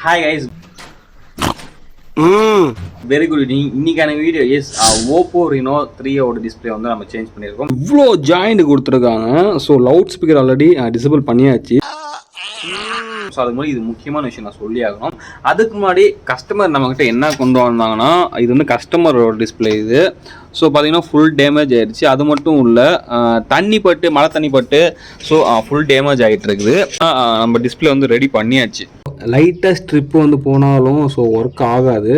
Hi guys, very good evening. இன்னைக்கான video S Oppo Reno3 ஓட display வந்து நம்ம சேஞ்ச் பண்ணியிருக்கோம். இவ்வளோ ஜாயிண்ட் கொடுத்துருக்காங்க. So loud speaker already disable பண்ணியாச்சு. ஸோ அதுக்கு முன்னாடி இது முக்கியமான விஷயம் நான் சொல்லி ஆகணும். அதுக்கு முன்னாடி கஸ்டமர் நம்மக்கிட்ட என்ன கொண்டு வந்தாங்கன்னா, இது வந்து கஸ்டமரோட டிஸ்பிளே இது. ஸோ பார்த்தீங்கன்னா ஃபுல் டேமேஜ் ஆயிடுச்சு. அது மட்டும் இல்லை, தண்ணி பட்டு மழை தண்ணி பட்டு ஸோ ஃபுல் டேமேஜ் ஆகிட்டு இருக்குது. நம்ம டிஸ்பிளே வந்து ரெடி பண்ணியாச்சு. லைட்டாக ஸ்ட்ரிப் வந்து போனாலும் ஸோ ஒர்க் ஆகாது.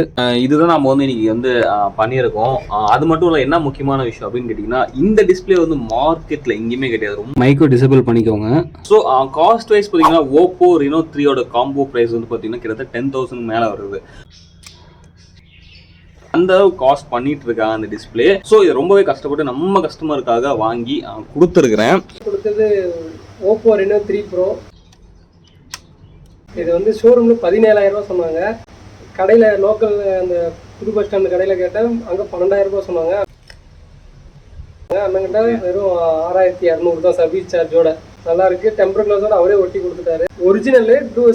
இதுதான் நம்ம வந்து இன்னைக்கு வந்து பண்ணியிருக்கோம். அது மட்டும் இல்லை, என்ன முக்கியமான விஷயம் அப்படின்னு கேட்டிங்கன்னா, இந்த டிஸ்பிளே வந்து மார்க்கெட்டில் எங்கேயுமே கிடையாது. ரொம்ப மைக்ரோ டிசேபிள் பண்ணிக்கோங்க. ஸோ காஸ்ட் வைஸ் பார்த்தீங்கன்னா Oppo Reno3 ஓட காம்போ ப்ரைஸ் வந்து பார்த்தீங்கன்னா கிட்டத்தட்ட 10,000 மேலே வருது. அந்த காஸ்ட் பண்ணிட்டு இருக்காங்க அந்த டிஸ்பிளே. ஸோ இது ரொம்பவே கஷ்டப்பட்டு நம்ம கஸ்டமருக்காக வாங்கி கொடுத்துருக்குறேன். கொடுத்தது Oppo Reno3 Pro. இது வந்து ஷோரூம்ல 17,000 ரூபா சொன்னாங்க. கடையில் லோக்கல் அந்த புது பஸ் ஸ்டாண்ட் கடையில் கேட்டால் அங்கே 12,000 ரூபா சொன்னாங்க. அண்ணங்கிட்ட வெறும் 6,200 தான் சர்வீஸ் சார்ஜோட. நல்லா இருக்கு. டெம்பர் கிளாஸோட அவரே ஒட்டி கொடுத்துட்டாரு. ஒரிஜினல்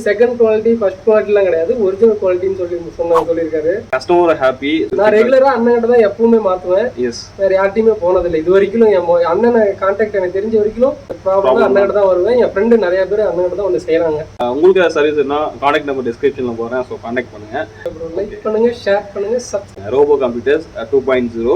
செகண்ட் குவாலிட்டி ஃபர்ஸ்ட் குவாலிட்டிலாம் கிடையாது, ஒரிஜினல் குவாலிட்டின்னு சொல்லியிருக்காரு. Customer happy. நான் ரெகுலரா அண்ணன்கிட்ட தான் எப்பவுமே மாத்துவேன். வேற யார்ட்டையுமே போனதில்லை இது வரைக்கும். என் அண்ணனை கான்டாக்ட் எனக்கு தெரிஞ்ச வரைக்கும் ப்ராப்ளம் அண்ணன்கிட்ட தான் வருவேன். என் ஃப்ரெண்டு நிறைய பேர் அண்ணன்கிட்ட தான் வந்து செய்யறாங்க. உங்களுக்கு சர்வீஸ்னா கான்டாக்ட் நம்பர் டிஸ்கிரிப்ஷன்ல போறேன். ஸோ கான்டாக்ட் பண்ணுங்க, லைக் பண்ணுங்க, ஷேர் பண்ணுங்க. Robo Computers 2.0